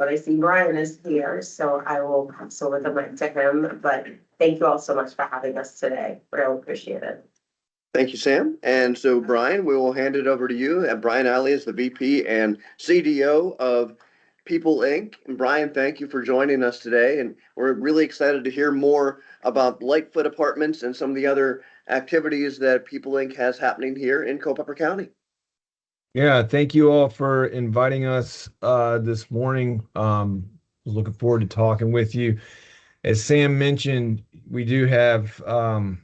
but I see Bryan is here, so I will pass over the mic to him. But thank you all so much for having us today. Really appreciate it. Thank you, Sam. And so, Bryan, we will hand it over to you. Bryan Ailey is the VP and CDO of People Inc. And Bryan, thank you for joining us today. And we're really excited to hear more about Lightfoot Apartments and some of the other activities that People Inc. has happening here in Culpeper County. Yeah, thank you all for inviting us this morning. Looking forward to talking with you. As Sam mentioned, we do have an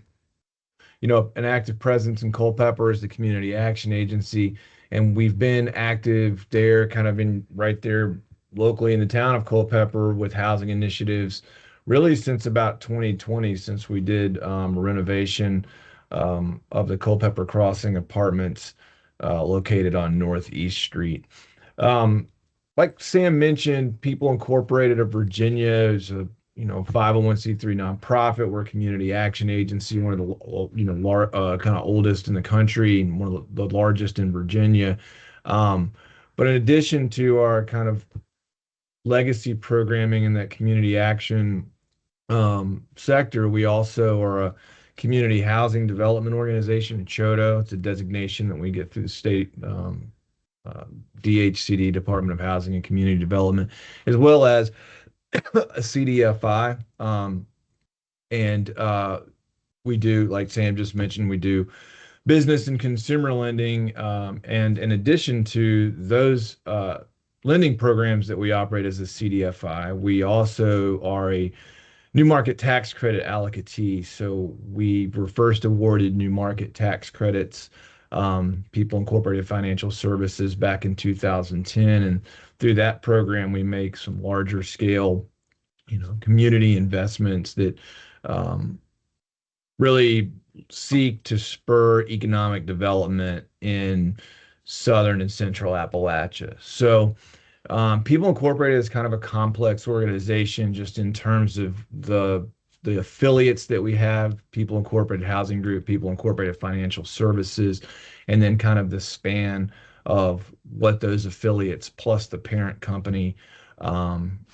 active presence in Culpeper as the Community Action Agency, and we've been active there, kind of in right there locally in the town of Culpeper with housing initiatives, really since about 2020, since we did a renovation of the Culpeper Crossing Apartments located on Northeast Street. Like Sam mentioned, People Incorporated of Virginia is a 501c3 nonprofit. We're a community action agency, one of the kind of oldest in the country and one of the largest in Virginia. But in addition to our kind of legacy programming in that community action sector, we also are a community housing development organization, CHODO. It's a designation that we get through the state DHCD, Department of Housing and Community Development, as well as a CDFI. And we do, like Sam just mentioned, we do business and consumer lending. And in addition to those lending programs that we operate as a CDFI, we also are a new market tax credit allocatee. So we were first awarded new market tax credits, People Incorporated Financial Services, back in 2010. And through that program, we make some larger scale, community investments that really seek to spur economic development in Southern and Central Appalachia. So People Incorporated is kind of a complex organization just in terms of the affiliates that we have: People Incorporated Housing Group, People Incorporated Financial Services, and then kind of the span of what those affiliates plus the parent company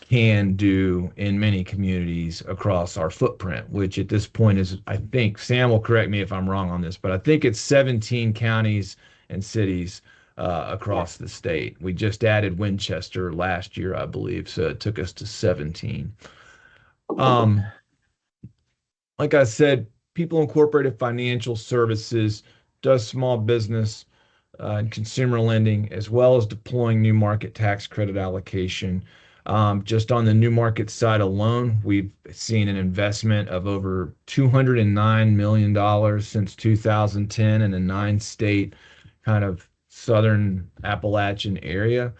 can do in many communities across our footprint, which at this point is, I think, Sam will correct me if I'm wrong on this, but I think it's 17 counties and cities across the state. We just added Winchester last year, I believe, so it took us to 17. Like I said, People Incorporated Financial Services does small business and consumer lending, as well as deploying new market tax credit allocation. Just on the new market side alone, we've seen an investment of over $209 million since 2010 in a 9-state kind of Southern Appalachian area.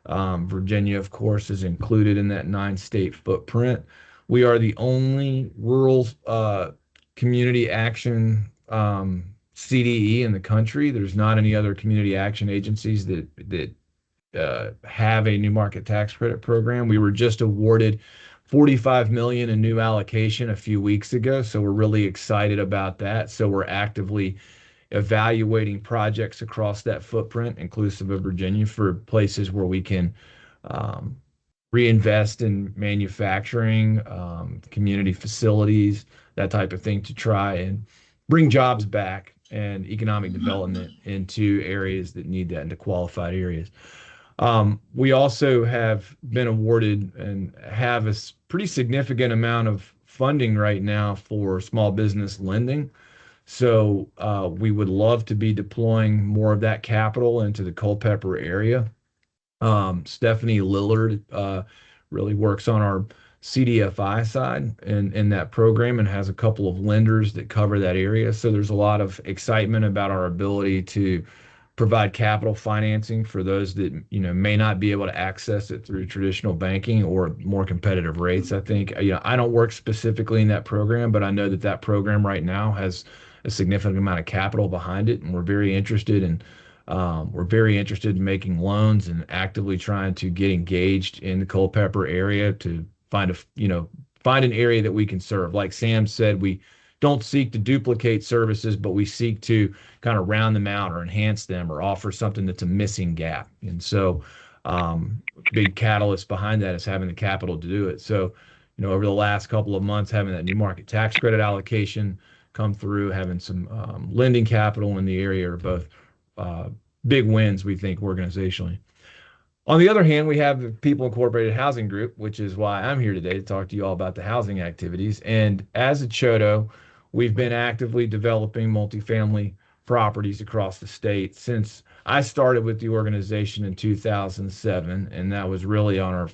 Virginia, of course, is included in that 9-state footprint. We are the only rural community action CDE in the country. There's not any other community action agencies that have a new market tax credit program. We were just awarded $45 million in new allocation a few weeks ago, so we're really excited about that. So we're actively evaluating projects across that footprint, inclusive of Virginia, for places where we can reinvest in manufacturing, community facilities, that type of thing, to try and bring jobs back and economic development into areas that need that, into qualified areas. We also have been awarded and have a pretty significant amount of funding right now for small business lending. So we would love to be deploying more of that capital into the Culpeper area. Stephanie Lillard really works on our CDFI side in that program and has a couple of lenders that cover that area. So there's a lot of excitement about our ability to provide capital financing for those that may not be able to access it through traditional banking or more competitive rates. I think I don't work specifically in that program, but I know that program right now has a significant amount of capital behind it, and we're very interested in making loans and actively trying to get engaged in the Culpeper area to find an area that we can serve. Like Sam said, we don't seek to duplicate services, but we seek to kind of round them out or enhance them or offer something that's a missing gap. And so Big catalyst behind that is having the capital to do it. So, over the last couple of months, having that new market tax credit allocation come through, having some lending capital in the area are both uh, big wins, we think, organizationally. On the other hand, we have the People Incorporated Housing Group, which is why I'm here today to talk to you all about the housing activities. And as a CHOTO, we've been actively developing multifamily properties across the state since I started with the organization in 2007, and that was really on our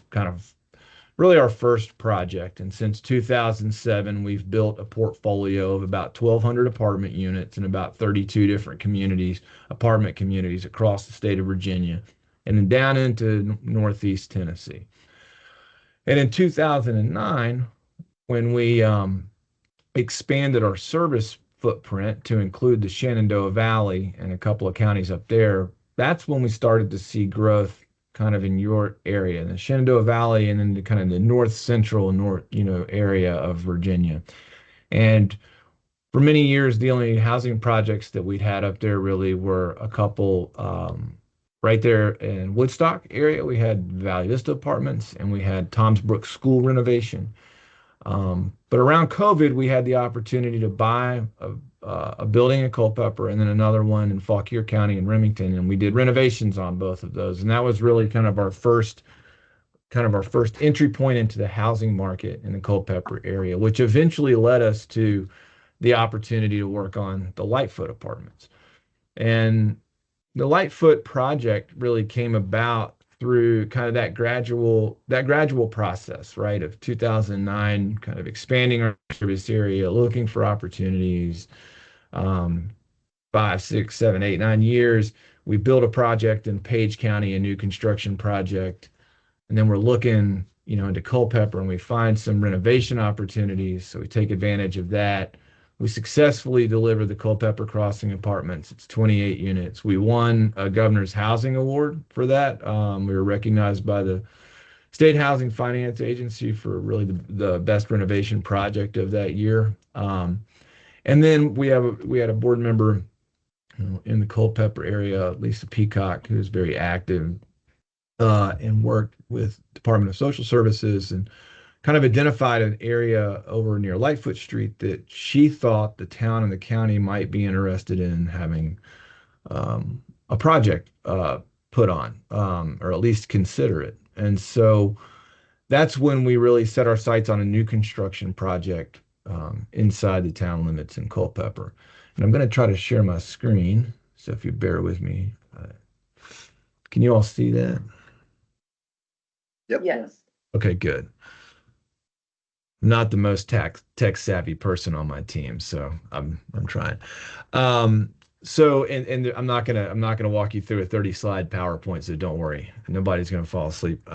really our first project. And since 2007, we've built a portfolio of about 1,200 apartment units in about 32 different apartment communities across the state of Virginia, and then down into Northeast Tennessee. And in 2009, when we expanded our service footprint to include the Shenandoah Valley and a couple of counties up there, that's when we started to see growth kind of in your area, in the Shenandoah Valley, and then kind of the north central area of Virginia. And for many years, the only housing projects that we'd had up there really were a couple right there in Woodstock area. We had Valley Vista Apartments, and we had Tom's Brook School renovation. But around COVID, we had the opportunity to buy a building in Culpeper and then another one in Fauquier County in Remington, and we did renovations on both of those. And that was really kind of our first entry point into the housing market in the Culpeper area, which eventually led us to the opportunity to work on the Lightfoot Apartments. And the Lightfoot project really came about through kind of that gradual process, right, of 2009, kind of expanding our service area, looking for opportunities. 5, 6, 7, 8, 9 years, we built a project in Page County, a new construction project, and then we're looking, into Culpeper, and we find some renovation opportunities, so we take advantage of that. We successfully delivered the Culpeper Crossing Apartments. It's 28 units. We won a Governor's Housing Award for that. We were recognized by the State Housing Finance Agency for really the best renovation project of that year. And then we had a board member in the Culpeper area, Lisa Peacock, who's very active and worked with Department of Social Services and kind of identified an area over near Lightfoot Street that she thought the town and the county might be interested in having a project put on, or at least consider it. And so that's when we really set our sights on a new construction project inside the town limits in Culpeper. And I'm going to try to share my screen, so if you bear with me. Can you all see that? Yep. Yes. Okay, good. Not the most tech savvy person on my team, so I'm trying. So I'm not gonna walk you through a 30-slide PowerPoint, so don't worry, nobody's gonna fall asleep.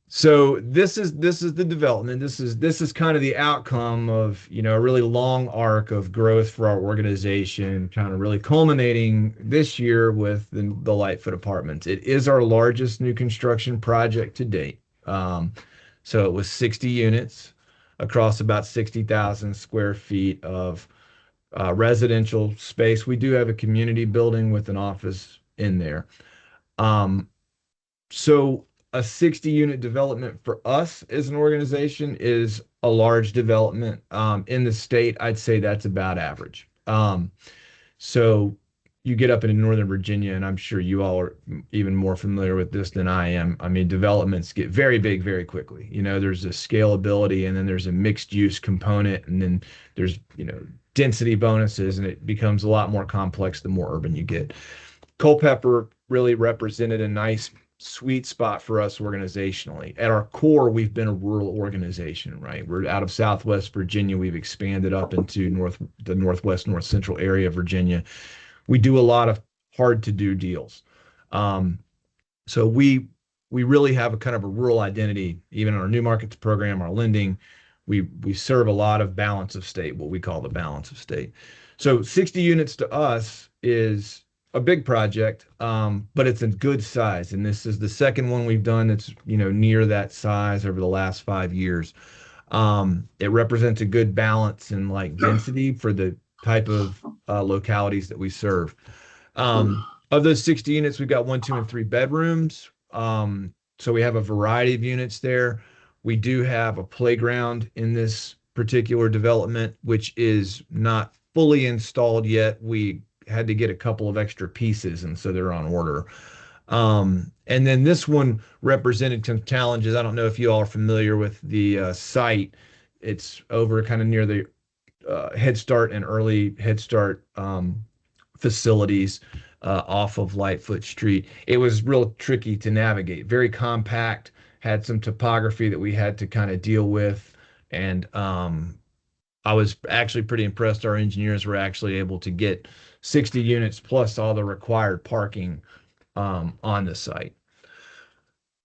So this is the development. This is kind of the outcome of a really long arc of growth for our organization, kind of really culminating this year with the Lightfoot Apartments. It is our largest new construction project to date. So it was 60 units across about 60,000 square feet of residential space. We do have a community building with an office in there. So a 60-unit development for us as an organization is a large development. In the state, I'd say that's about average. So you get up into Northern Virginia, and I'm sure you all are even more familiar with this than I am. I mean, developments get very big very quickly. There's a scalability, and then there's a mixed use component, and then there's, density bonuses, and it becomes a lot more complex the more urban you get. Culpeper really represented a nice sweet spot for us organizationally. At our core, we've been a rural organization, right? We're out of Southwest Virginia. We've expanded up into the Northwest, North Central area of Virginia. We do a lot of hard to do deals. So we really have a kind of a rural identity, even in our new markets program, our lending. We serve a lot of balance of state, what we call the balance of state. So 60 units to us is a big project, but it's a good size. And this is the second one we've done that's, near that size over the last 5 years. It represents a good balance and density for the type of localities that we serve. Of those 60 units, we've got 1, 2, and 3 bedrooms. So we have a variety of units there. We do have a playground in this particular development, which is not fully installed yet. We had to get a couple of extra pieces, and so they're on order. And then this one represented some challenges. I don't know if you all are familiar with the site. It's over kind of near the Head Start and early Head Start facilities off of Lightfoot Street. It was real tricky to navigate, very compact, had some topography that we had to kind of deal with. And I was actually pretty impressed. Our engineers were actually able to get 60 units plus all the required parking on the site.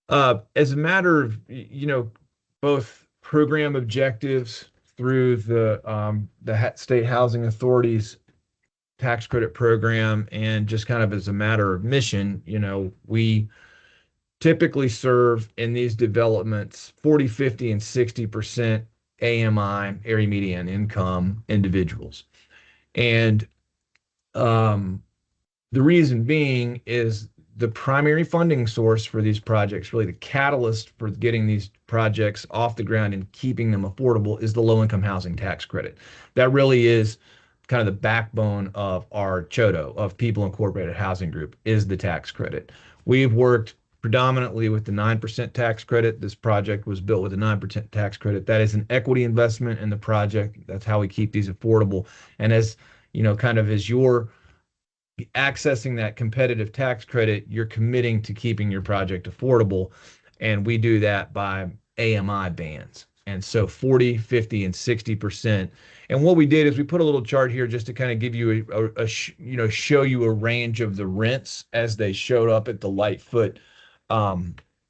As a matter of, both program objectives through the state housing authorities tax credit program and just kind of as a matter of mission, we typically serve in these developments 40, 50, and 60% AMI, area median income individuals. And the reason being is the primary funding source for these projects, really the catalyst for getting these projects off the ground and keeping them affordable, is the low income housing tax credit. That really is kind of the backbone of our CHOTO, of People Incorporated Housing Group, is the tax credit. We've worked predominantly with the 9% tax credit. This project was built with a 9% tax credit. That is an equity investment in the project. That's how we keep these affordable. And as kind of as you're accessing that competitive tax credit, you're committing to keeping your project affordable. And we do that by AMI bands. And so 40, 50, and 60%. And what we did is we put a little chart here just to kind of give you show you a range of the rents as they showed up at the Lightfoot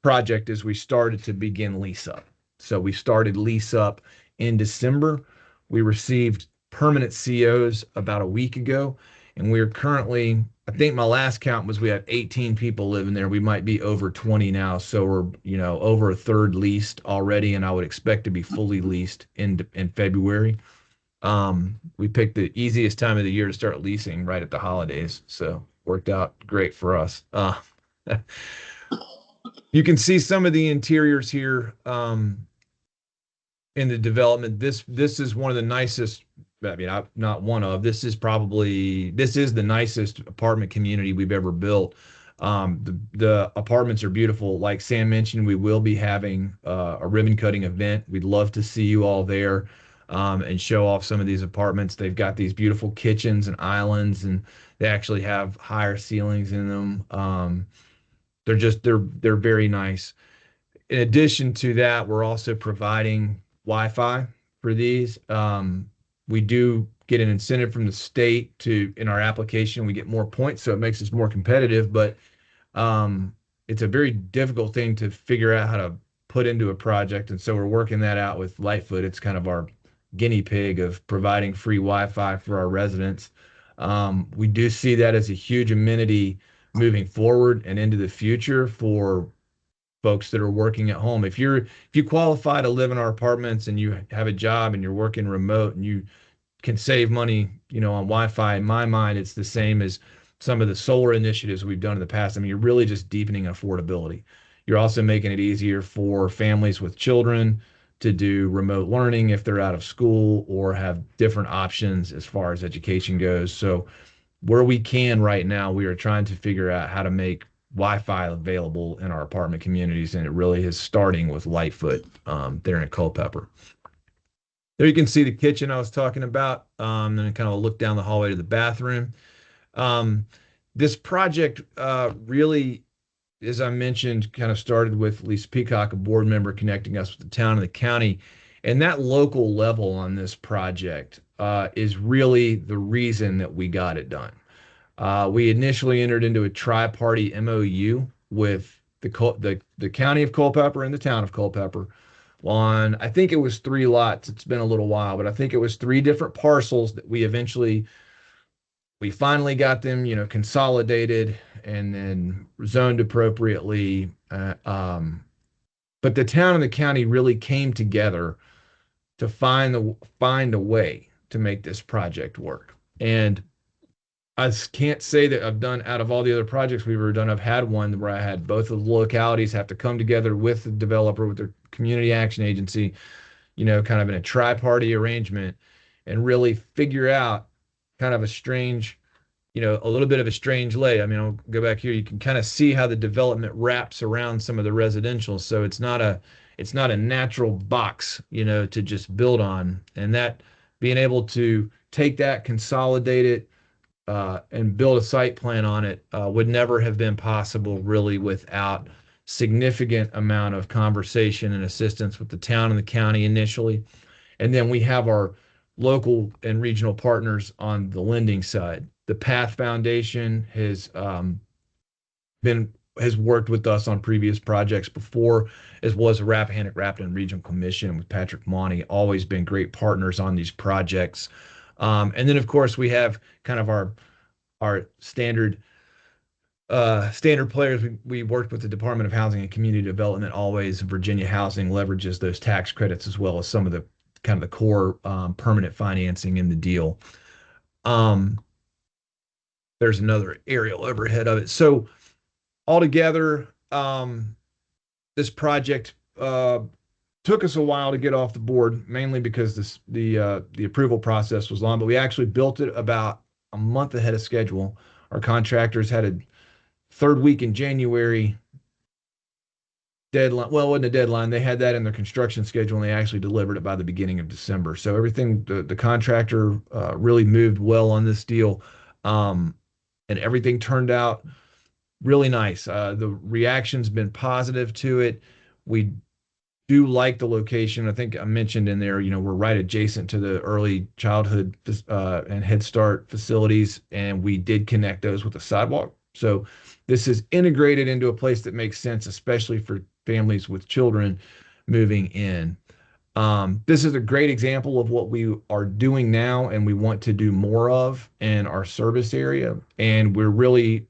project as we started to begin lease up. So we started lease up in December. We received permanent COs about a week ago. And we're currently, I think my last count was we had 18 people living there. We might be over 20 now. So we're, over a third leased already. And I would expect to be fully leased in February. We picked the easiest time of the year to start leasing right at the holidays. So worked out great for us. You can see some of the interiors here in the development. This is one of the nicest. I mean, not one of. This is the nicest apartment community we've ever built. The apartments are beautiful. Like Sam mentioned, we will be having a ribbon cutting event. We'd love to see you all there and show off some of these apartments. They've got these beautiful kitchens and islands, and they actually have higher ceilings in them. They're very nice. In addition to that, we're also providing Wi-Fi for these. We do get an incentive from the state in our application, we get more points, so it makes us more competitive, but it's a very difficult thing to figure out how to put into a project. And so we're working that out with Lightfoot. It's kind of our guinea pig of providing free Wi-Fi for our residents. We do see that as a huge amenity moving forward and into the future for folks that are working at home. If you qualify to live in our apartments and you have a job and you're working remote and you can save money, on Wi-Fi, in my mind, it's the same as some of the solar initiatives we've done in the past. I mean, you're really just deepening affordability. You're also making it easier for families with children to do remote learning if they're out of school or have different options as far as education goes. So where we can right now, we are trying to figure out how to make Wi-Fi available in our apartment communities, and it really is starting with Lightfoot there in Culpeper. There you can see the kitchen I was talking about, and then kind of a look down the hallway to the bathroom. This project really, as I mentioned, kind of started with Lisa Peacock, a board member, connecting us with the town and the county. And that local level on this project is really the reason that we got it done. We initially entered into a tri-party MOU with the county of Culpeper and the town of Culpeper on, I think it was 3 lots. It's been a little while, but I think it was 3 different parcels that we finally got them, consolidated and then zoned appropriately. But the town and the county really came together to find a way to make this project work. And can't say that I've done out of all the other projects we've ever done, I've had one where I had both of the localities have to come together with the developer, with their community action agency, kind of in a tri-party arrangement and really figure out kind of a strange, a little bit of a strange lay. I mean, I'll go back here. You can kind of see how the development wraps around some of the residential. So it's not a natural box, to just build on. And that being able to take that, consolidate it, and build a site plan on it would never have been possible really without significant amount of conversation and assistance with the town and the county initially. And then we have our local and regional partners on the lending side. The Path Foundation has worked with us on previous projects before, as well as the Rappahannock-Rappahannock Regional Commission with Patrick Monty, always been great partners on these projects. And then, of course, we have kind of our standard players. We worked with the Department of Housing and Community Development always. Virginia Housing leverages those tax credits as well as some of the kind of the core permanent financing in the deal. There's another aerial overhead of it. So altogether, this project took us a while to get off the board, mainly because the approval process was long, but we actually built it about a month ahead of schedule. Our contractors had a third week in January deadline. Well, it wasn't a deadline. They had that in their construction schedule, and they actually delivered it by the beginning of December. So everything, the contractor really moved well on this deal, and everything turned out really nice. The reaction's been positive to it. We do like the location. I think I mentioned in there, we're right adjacent to the early childhood and Head Start facilities, and we did connect those with a sidewalk. So this is integrated into a place that makes sense, especially for families with children moving in. This is a great example of what we are doing now and we want to do more of in our service area. And we're really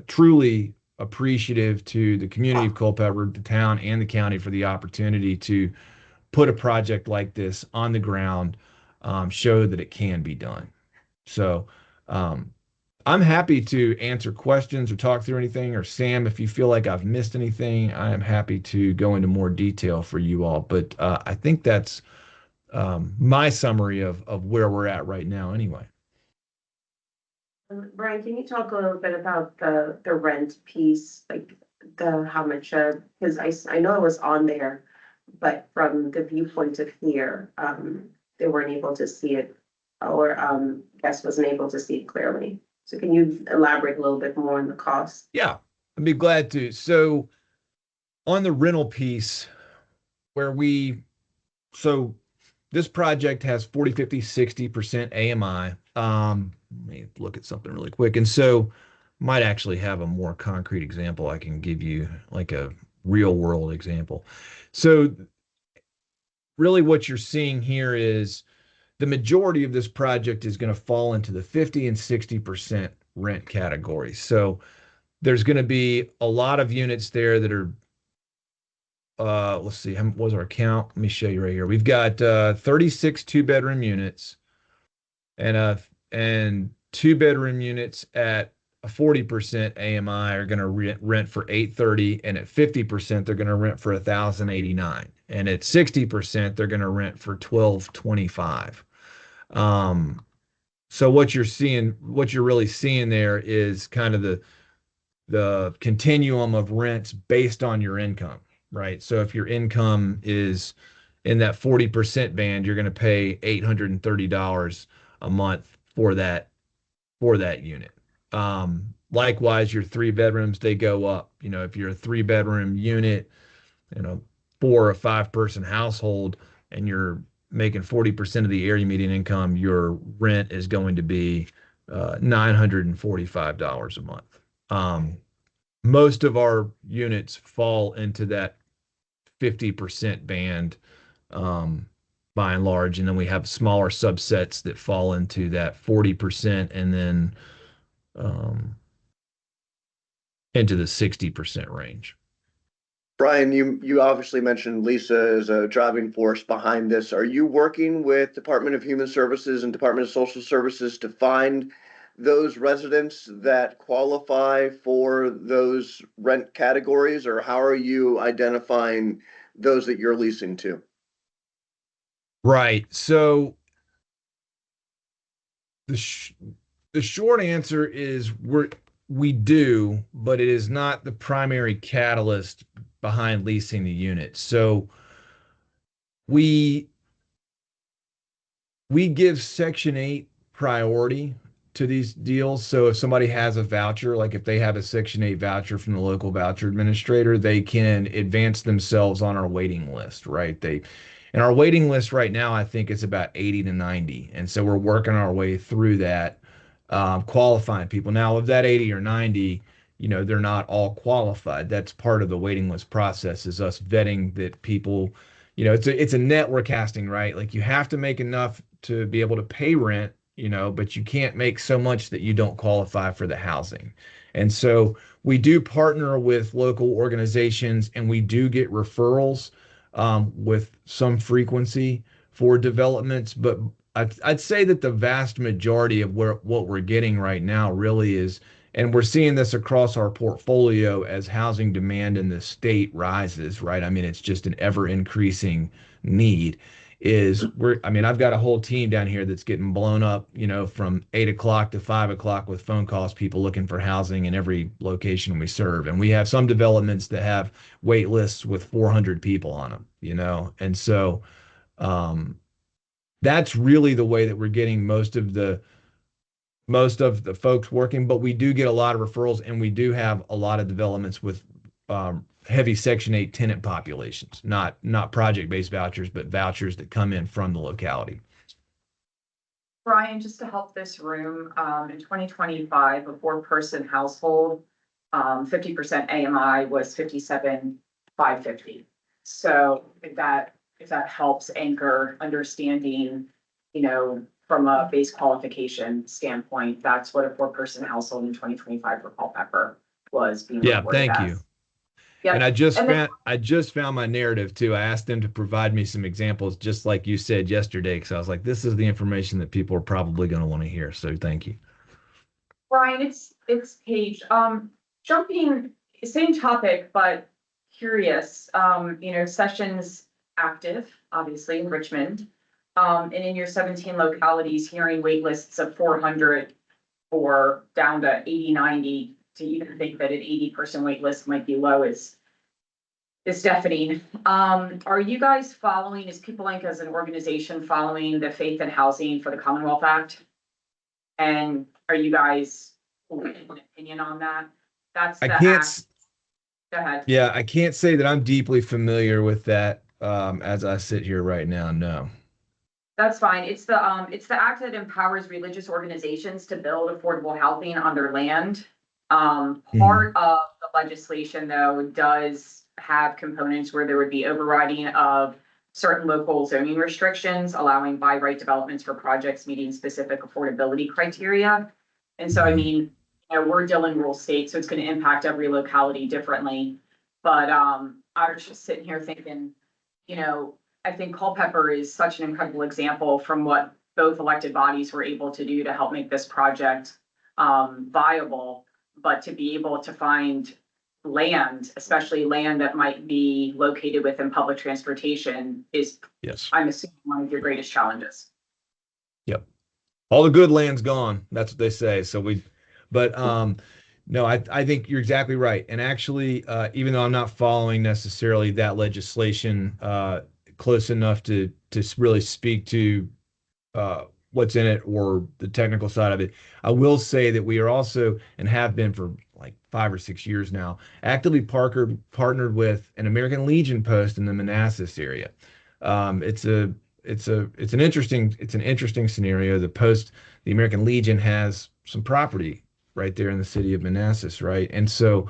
truly appreciative to the community of Culpeper, the town, and the county for the opportunity to put a project like this on the ground, show that it can be done. So I'm happy to answer questions or talk through anything, or Sam, if you feel like I've missed anything, I am happy to go into more detail for you all. But I think that's my summary of where we're at right now anyway. Bryan, can you talk a little bit about the rent piece, like how much, because I know it was on there, but from the viewpoint of here, they weren't able to see it, or guest wasn't able to see it clearly. So can you elaborate a little bit more on the cost? Yeah, I'd be glad to. So on the rental piece, so this project has 40, 50, 60% AMI. Let me look at something really quick. And so might actually have a more concrete example I can give you, like a real world example. So really what you're seeing here is the majority of this project is going to fall into the 50 and 60% rent category. So there's going to be a lot of units there that are, let's see, what was our count? Let me show you right here. We've got 36 2-bedroom units and 2-bedroom units at a 40% AMI are going to rent for $830, and at 50% they're going to rent for $1,089, and at 60% they're going to rent for $1,225. So what you're really seeing there is kind of the continuum of rents based on your income, right? So if your income is in that 40% band, you're going to pay $830 a month for that unit. Likewise, your 3 bedrooms, they go up. If you're a 3-bedroom unit, 4 or 5 person household, and you're making 40% of the area median income, your rent is going to be $945 a month. Most of our units fall into that 50% band, by and large, and then we have smaller subsets that fall into that 40% and then into the 60% range. Bryan, you obviously mentioned Lisa as a driving force behind this. Are you working with Department of Human Services and Department of Social Services to find those residents that qualify for those rent categories, or how are you identifying those that you're leasing to? Right. So the sh the short answer is we do, but it is not the primary catalyst behind leasing the unit. So we we give Section 8 priority to these deals. So if somebody has a voucher, like if they have a Section 8 voucher from the local voucher administrator, they can advance themselves on our waiting list, right? And our waiting list right now, I think it's about 80 to 90. And so we're working our way through that, qualifying people. Now, of that 80 or 90, they're not all qualified. That's part of the waiting list process, is us vetting that people, it's a network casting, right? Like you have to make enough to be able to pay rent, but you can't make so much that you don't qualify for the housing. And so we do partner with local organizations, and we do get referrals with some frequency for developments. But I'd say that the vast majority of what we're getting right now really is, and we're seeing this across our portfolio as housing demand in the state rises, right? I mean, it's just an ever increasing need. I've got a whole team down here that's getting blown up, from 8 o'clock to 5 o'clock with phone calls, people looking for housing in every location we serve. And we have some developments that have wait lists with 400 people on them, and so um, that's really the way that we're getting most of the folks working. But we do get a lot of referrals, and we do have a lot of developments with heavy Section 8 tenant populations, not project-based vouchers, but vouchers that come in from the locality. Bryan, just to help this room, in 2025, a 4-person household, 50% AMI was 57,550. So if that helps anchor understanding, from a base qualification standpoint, that's what a 4-person household in 2025 for Culpeper was being reported Thank as. you. Yep. And I just found my narrative too. I asked them to provide me some examples, just like you said yesterday, because I was like, this is the information that people are probably going to want to hear. So thank you. Bryan, it's Paige. Jumping, same topic, but curious. Sessions active, obviously in Richmond. And in your 17 localities, hearing wait lists of 400 or down to 80, 90, to even think that an 80-person wait list might be low is deafening. Are you guys following, is People Inc. as an organization following the Faith and Housing for the Commonwealth Act? And are you guys an opinion on that? That's the act. Go ahead. Yeah, I can't say that I'm deeply familiar with that as I sit here right now. No. That's fine. It's the act that empowers religious organizations to build affordable housing on their land. Part of the legislation, though, does have components where there would be overriding of certain local zoning restrictions, allowing by right developments for projects meeting specific affordability criteria. And so, we're Dillon rural state, so it's going to impact every locality differently. But I was just sitting here thinking, I think Culpeper is such an incredible example from what both elected bodies were able to do to help make this project viable. But to be able to find land, especially land that might be located within public transportation, is, yes, I'm assuming, one of your greatest challenges. Yep. All the good land's gone. That's what they say. No, I think you're exactly right. And actually, even though I'm not following necessarily that legislation close enough to really speak to what's in it or the technical side of it, I will say that we are also, and have been for like 5 or 6 years now, actively partnered with an American Legion post in the Manassas area. It's an interesting scenario. The American Legion has some property right there in the city of Manassas, right? And so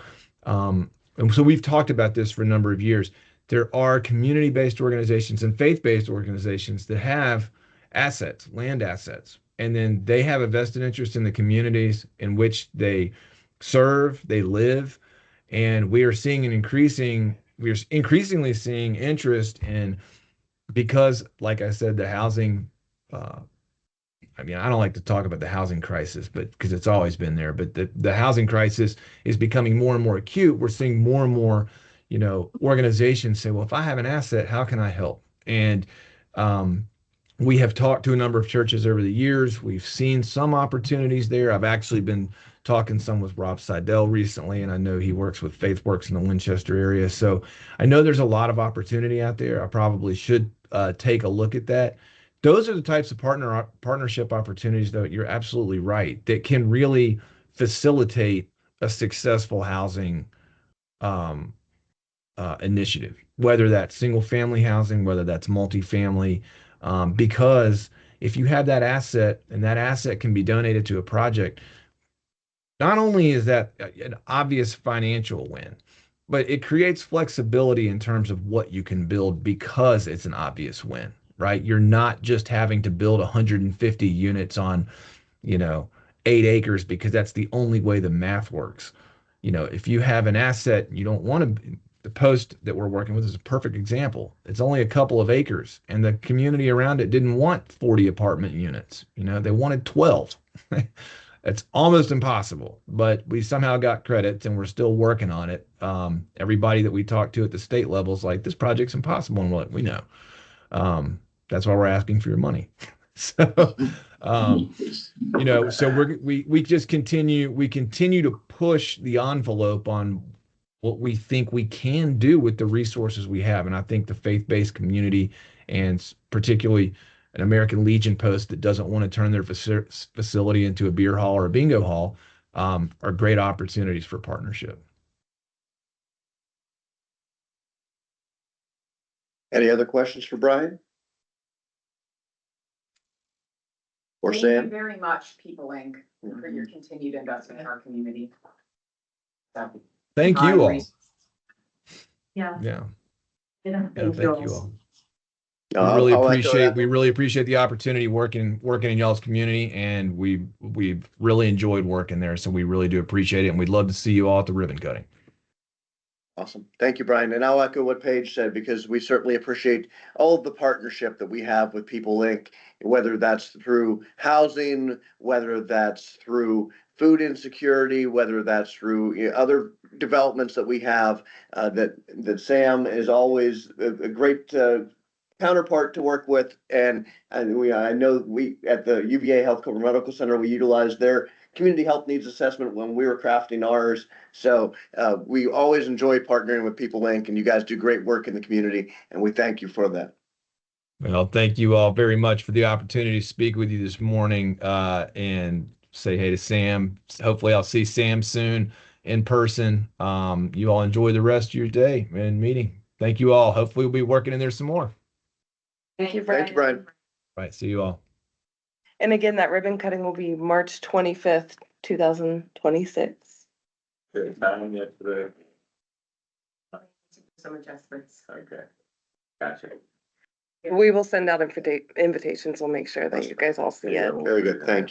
we've talked about this for a number of years. There are community-based organizations and faith-based organizations that have assets, land assets, and then they have a vested interest in the communities in which they serve, they live, and we're increasingly seeing interest in, because, like I said, the housing I mean, I don't like to talk about the housing crisis, but because it's always been there, but the housing crisis is becoming more and more acute. We're seeing more and more, organizations say, well, if I have an asset, how can I help? And we have talked to a number of churches over the years. We've seen some opportunities there. I've actually been talking some with Rob Seidel recently, and I know he works with FaithWorks in the Winchester area. So I know there's a lot of opportunity out there. I probably should take a look at that. Those are the types of partnership opportunities, though, you're absolutely right, that can really facilitate a successful housing um, initiative, whether that's single family housing, whether that's multifamily, because if you have that asset and that asset can be donated to a project, not only is that an obvious financial win, but it creates flexibility in terms of what you can build because it's an obvious win, right? You're not just having to build 150 units on, you know, 8 acres because that's the only way the math works. If you have an asset, you don't want to. The post that we're working with is a perfect example. It's only a couple of acres, and the community around it didn't want 40 apartment units. They wanted 12. It's almost impossible, but we somehow got credits and we're still working on it. Everybody that we talk to at the state level is like, this project's impossible. And we know. That's why we're asking for your money. So, so we just continue to push the envelope on what we think we can do with the resources we have. And I think the faith-based community, and particularly an American Legion post that doesn't want to turn their facility into a beer hall or a bingo hall, are great opportunities for partnership. Any other questions for Bryan? Or Thank you Sam? very much, People Inc., for your continued investment in our community. Thank you all. Yeah. Yeah. Thank Thank you you all. I'll We really appreciate the opportunity working in y'all's community, and we've really enjoyed working there. So we really do appreciate it, and we'd love to see you all at the ribbon cutting. Awesome. Thank you, Bryan. And I'll echo what Paige said, because we certainly appreciate all of the partnership that we have with People Inc., whether that's through housing, whether that's through food insecurity, whether that's through other developments that we have, that Sam is always a great counterpart to work with. And I know we at the UVA Health Medical Center, we utilized their community health needs assessment when we were crafting ours. So we always enjoy partnering with People Inc., and you guys do great work in the community, and we thank you for that. Well, thank you all very much for the opportunity to speak with you this morning, and say hey to Sam. Hopefully I'll see Sam soon in person. You all enjoy the rest of your day and meeting. Thank you all. Hopefully we'll be working in there some more. Thank you, Bryan. Thank you, Bryan. Right. See you all. And again, that ribbon cutting will be March 25th, 2026. Good time yesterday. Some adjustments. Okay. Gotcha. We will send out invitations. We'll make sure that you guys all see it. Very good. Thank you.